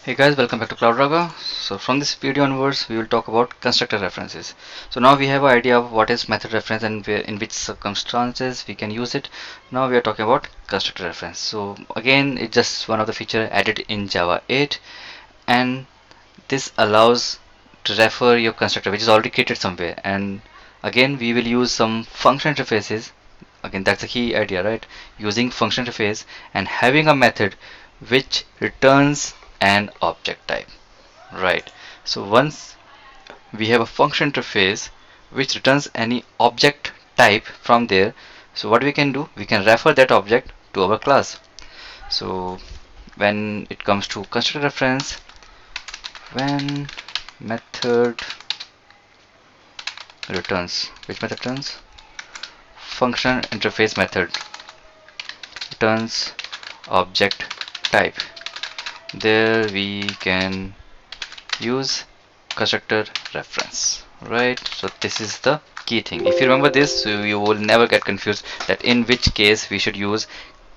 Hey guys, welcome back to CloudRaga. So from this video onwards, we will talk about constructor references. So now we have an idea of what is method reference and where, in which circumstances we can use it. Now we are talking about constructor reference. So again, it's just one of the feature added in Java 8, and this allows to refer your constructor which is already created somewhere. And again, we will use some function interfaces. Again, that's the key idea, right? Using function interface and having a method which returns an object type, right? So once we have a function interface which returns any object type from there, so what we can do, we can refer that object to our class. So when it comes to constructor reference, when method returns, which method returns, function interface method returns object type, there we can use constructor reference, right? So this is the key thing. If you remember this, so you will never get confused that in which case we should use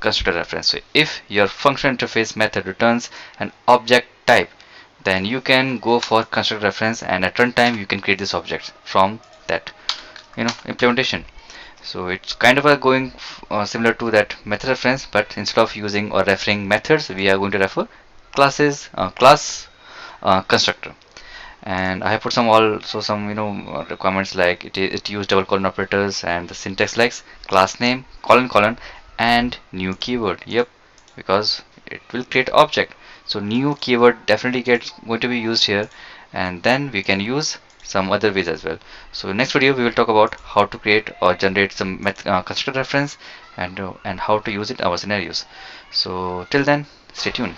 constructor reference. So if your function interface method returns an object type, then you can go for constructor reference, and at runtime you can create this object from that implementation. So it's kind of a going similar to that method reference, but instead of using or referring methods, we are going to refer classes, class constructor. And I have put some also some requirements like it use double colon operators and the syntax like class name colon colon and new keyword. Yep, because it will create object. So new keyword definitely gets going to be used here, and then we can use some other ways as well. So next video we will talk about how to create or generate some constructor reference and how to use it in our scenarios. So till then, stay tuned.